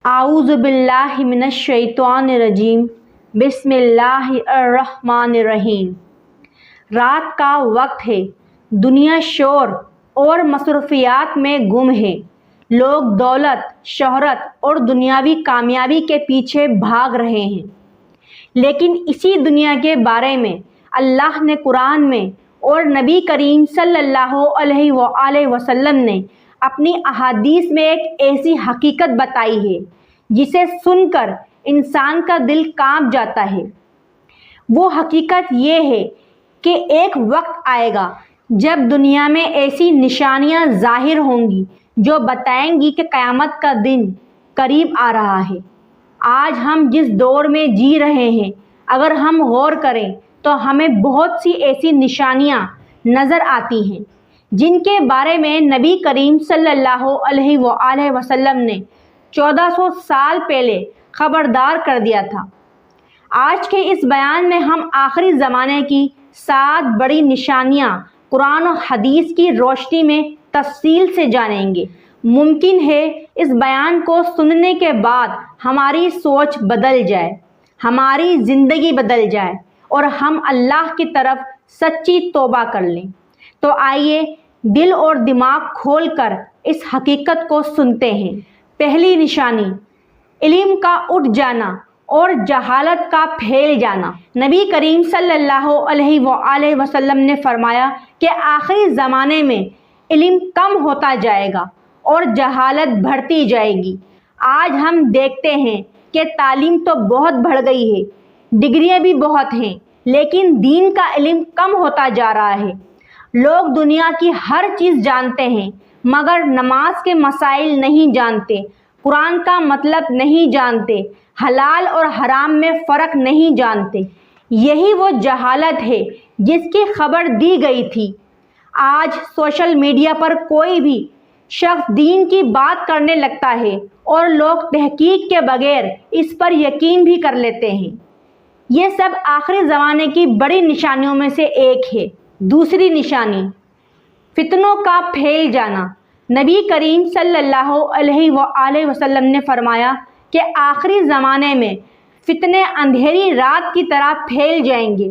اعوذ باللہ من الشیطان الرجیم بسم اللہ الرحمن الرحیم۔ رات کا وقت ہے، دنیا شور اور مصروفیات میں گم ہے۔ لوگ دولت، شہرت اور دنیاوی کامیابی کے پیچھے بھاگ رہے ہیں، لیکن اسی دنیا کے بارے میں اللہ نے قرآن میں اور نبی کریم صلی اللہ علیہ وآلہ وسلم نے اپنی احادیث میں ایک ایسی حقیقت بتائی ہے جسے سن کر انسان کا دل کانپ جاتا ہے۔ وہ حقیقت یہ ہے کہ ایک وقت آئے گا جب دنیا میں ایسی نشانیاں ظاہر ہوں گی جو بتائیں گی کہ قیامت کا دن قریب آ رہا ہے۔ آج ہم جس دور میں جی رہے ہیں، اگر ہم غور کریں تو ہمیں بہت سی ایسی نشانیاں نظر آتی ہیں جن کے بارے میں نبی کریم صلی اللہ علیہ وآلہ وسلم نے 1400 سال پہلے خبردار کر دیا تھا۔ آج کے اس بیان میں ہم آخری زمانے کی 7 بڑی نشانیاں قرآن و حدیث کی روشنی میں تفصیل سے جانیں گے۔ ممکن ہے اس بیان کو سننے کے بعد ہماری سوچ بدل جائے، ہماری زندگی بدل جائے اور ہم اللہ کی طرف سچی توبہ کر لیں۔ تو آئیے دل اور دماغ کھول کر اس حقیقت کو سنتے ہیں۔ پہلی نشانی، علم کا اٹھ جانا اور جہالت کا پھیل جانا۔ نبی کریم صلی اللہ علیہ وآلہ وسلم نے فرمایا کہ آخری زمانے میں علم کم ہوتا جائے گا اور جہالت بڑھتی جائے گی۔ آج ہم دیکھتے ہیں کہ تعلیم تو بہت بڑھ گئی ہے، ڈگریاں بھی بہت ہیں، لیکن دین کا علم کم ہوتا جا رہا ہے۔ لوگ دنیا کی ہر چیز جانتے ہیں مگر نماز کے مسائل نہیں جانتے، قرآن کا مطلب نہیں جانتے، حلال اور حرام میں فرق نہیں جانتے۔ یہی وہ جہالت ہے جس کی خبر دی گئی تھی۔ آج سوشل میڈیا پر کوئی بھی شخص دین کی بات کرنے لگتا ہے اور لوگ تحقیق کے بغیر اس پر یقین بھی کر لیتے ہیں۔ یہ سب آخری زمانے کی بڑی نشانیوں میں سے ایک ہے۔ دوسری نشانی، فتنوں کا پھیل جانا۔ نبی کریم صلی اللہ علیہ وآلہ وسلم نے فرمایا کہ آخری زمانے میں فتنے اندھیری رات کی طرح پھیل جائیں گے۔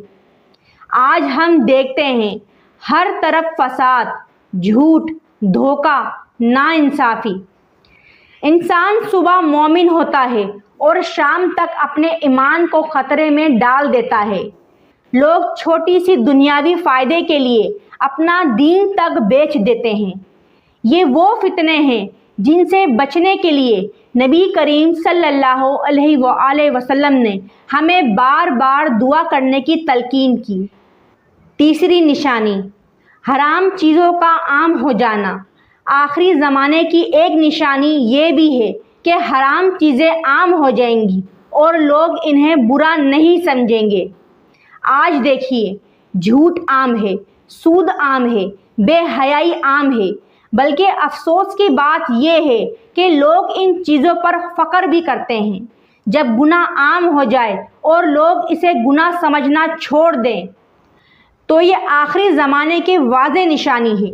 آج ہم دیکھتے ہیں ہر طرف فساد، جھوٹ، دھوکہ، ناانصافی۔ انسان صبح مومن ہوتا ہے اور شام تک اپنے ایمان کو خطرے میں ڈال دیتا ہے۔ لوگ چھوٹی سی دنیاوی فائدے کے لیے اپنا دین تک بیچ دیتے ہیں۔ یہ وہ فتنے ہیں جن سے بچنے کے لیے نبی کریم صلی اللہ علیہ وآلہ وسلم نے ہمیں بار بار دعا کرنے کی تلقین کی۔ تیسری نشانی، حرام چیزوں کا عام ہو جانا۔ آخری زمانے کی ایک نشانی یہ بھی ہے کہ حرام چیزیں عام ہو جائیں گی اور لوگ انہیں برا نہیں سمجھیں گے۔ آج دیکھیے، جھوٹ عام ہے، سود عام ہے، بے حیائی عام ہے، بلکہ افسوس کی بات یہ ہے کہ لوگ ان چیزوں پر فخر بھی کرتے ہیں۔ جب گناہ عام ہو جائے اور لوگ اسے گناہ سمجھنا چھوڑ دیں تو یہ آخری زمانے کی واضح نشانی ہے۔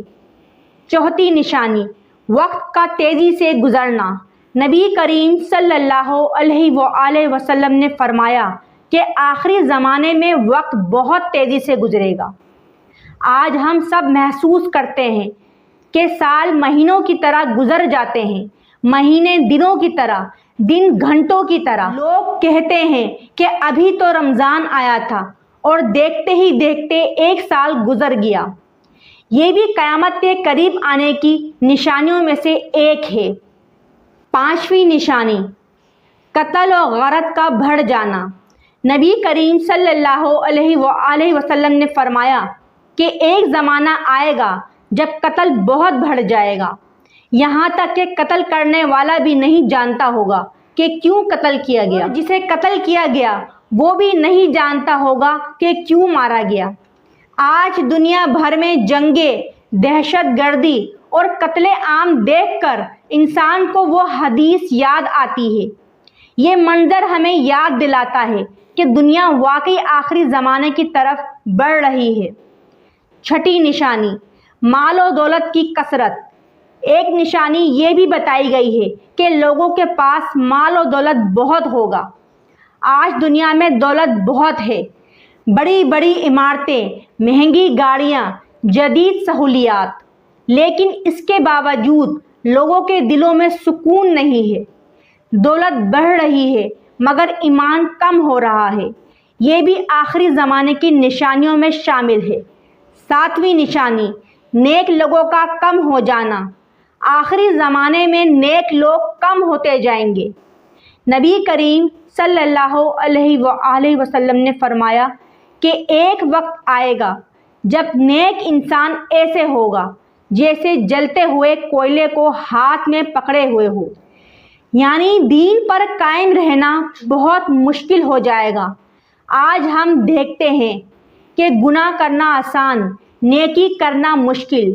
چوتھی نشانی، وقت کا تیزی سے گزرنا۔ نبی کریم صلی اللہ علیہ وآلہ وسلم نے فرمایا کہ آخری زمانے میں وقت بہت تیزی سے گزرے گا۔ آج ہم سب محسوس کرتے ہیں کہ سال مہینوں کی طرح گزر جاتے ہیں، مہینے دنوں کی طرح، دن گھنٹوں کی طرح۔ لوگ کہتے ہیں کہ ابھی تو رمضان آیا تھا اور دیکھتے ہی دیکھتے 1 سال گزر گیا۔ یہ بھی قیامت کے قریب آنے کی نشانیوں میں سے ایک ہے۔ پانچویں نشانی، قتل و غارت کا بڑھ جانا۔ نبی کریم صلی اللہ علیہ وآلہ وسلم نے فرمایا کہ ایک زمانہ آئے گا جب قتل بہت بڑھ جائے گا، یہاں تک کہ قتل کرنے والا بھی نہیں جانتا ہوگا کہ کیوں قتل کیا گیا، اور جسے قتل کیا گیا وہ بھی نہیں جانتا ہوگا کہ کیوں مارا گیا۔ آج دنیا بھر میں جنگیں، دہشت گردی اور قتل عام دیکھ کر انسان کو وہ حدیث یاد آتی ہے۔ یہ منظر ہمیں یاد دلاتا ہے کہ دنیا واقعی آخری زمانے کی طرف بڑھ رہی ہے۔ چھٹی نشانی، مال و دولت کی کثرت۔ ایک نشانی یہ بھی بتائی گئی ہے کہ لوگوں کے پاس مال و دولت بہت ہوگا۔ آج دنیا میں دولت بہت ہے، بڑی بڑی عمارتیں، مہنگی گاڑیاں، جدید سہولیات، لیکن اس کے باوجود لوگوں کے دلوں میں سکون نہیں ہے۔ دولت بڑھ رہی ہے مگر ایمان کم ہو رہا ہے۔ یہ بھی آخری زمانے کی نشانیوں میں شامل ہے۔ 7ویں نشانی، نیک لوگوں کا کم ہو جانا۔ آخری زمانے میں نیک لوگ کم ہوتے جائیں گے۔ نبی کریم صلی اللہ علیہ وآلہ وسلم نے فرمایا کہ ایک وقت آئے گا جب نیک انسان ایسے ہوگا جیسے جلتے ہوئے کوئلے کو ہاتھ میں پکڑے ہوئے ہو، یعنی دین پر قائم رہنا بہت مشکل ہو جائے گا۔ آج ہم دیکھتے ہیں کہ گناہ کرنا آسان، نیکی کرنا مشکل۔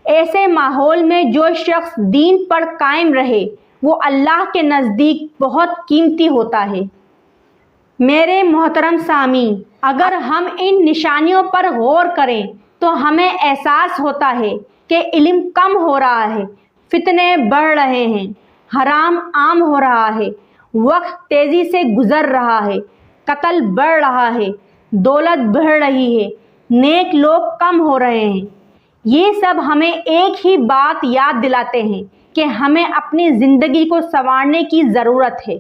ایسے ماحول میں جو شخص دین پر قائم رہے وہ اللہ کے نزدیک بہت قیمتی ہوتا ہے۔ میرے محترم سامعین، اگر ہم ان نشانیوں پر غور کریں تو ہمیں احساس ہوتا ہے کہ علم کم ہو رہا ہے، فتنے بڑھ رہے ہیں، حرام عام ہو رہا ہے، وقت تیزی سے گزر رہا ہے، قتل بڑھ رہا ہے، دولت بڑھ رہی ہے، نیک لوگ کم ہو رہے ہیں۔ یہ سب ہمیں ایک ہی بات یاد دلاتے ہیں کہ ہمیں اپنی زندگی کو سنوارنے کی ضرورت ہے۔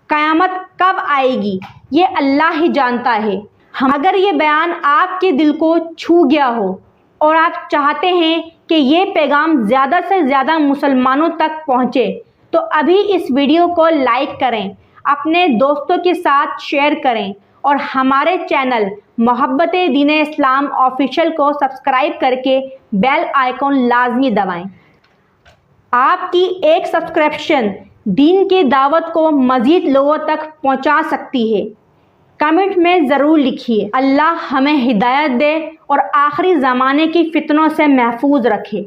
قیامت کب آئے گی یہ اللہ ہی جانتا ہے۔ اگر یہ بیان آپ کے دل کو چھو گیا ہو اور آپ چاہتے ہیں کہ یہ پیغام زیادہ سے زیادہ مسلمانوں تک پہنچے تو ابھی اس ویڈیو کو لائک کریں، اپنے دوستوں کے ساتھ شیئر کریں اور ہمارے چینل محبت دین اسلام آفیشیل کو سبسکرائب کر کے بیل آئیکن لازمی دبائیں۔ آپ کی ایک سبسکرپشن دین کی دعوت کو مزید لوگوں تک پہنچا سکتی ہے۔ کمنٹ میں ضرور لکھیے۔ اللہ ہمیں ہدایت دے اور آخری زمانے کی فتنوں سے محفوظ رکھے۔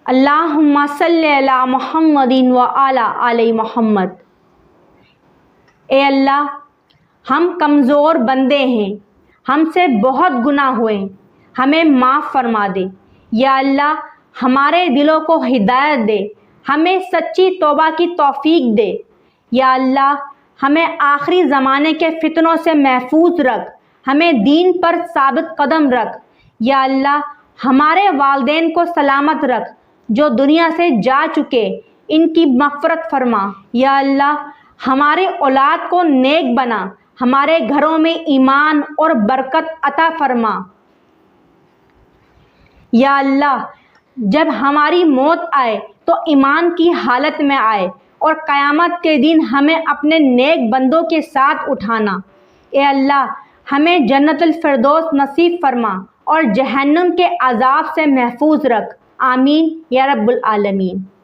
اللہم صلی علی محمد وعلی آل محمد۔ اے اللہ، ہم کمزور بندے ہیں، ہم سے بہت گناہ ہوئے، ہمیں معاف فرما دے۔ یا اللہ، ہمارے دلوں کو ہدایت دے، ہمیں سچی توبہ کی توفیق دے۔ یا اللہ، ہمیں آخری زمانے کے فتنوں سے محفوظ رکھ، ہمیں دین پر ثابت قدم رکھ۔ یا اللہ، ہمارے والدین کو سلامت رکھ، جو دنیا سے جا چکے ان کی مغفرت فرما۔ یا اللہ، ہمارے اولاد کو نیک بنا، ہمارے گھروں میں ایمان اور برکت عطا فرما۔ یا اللہ، جب ہماری موت آئے تو ایمان کی حالت میں آئے اور قیامت کے دن ہمیں اپنے نیک بندوں کے ساتھ اٹھانا۔ اے اللہ، ہمیں جنت الفردوس نصیب فرما اور جہنم کے عذاب سے محفوظ رکھ۔ آمین یا رب العالمین۔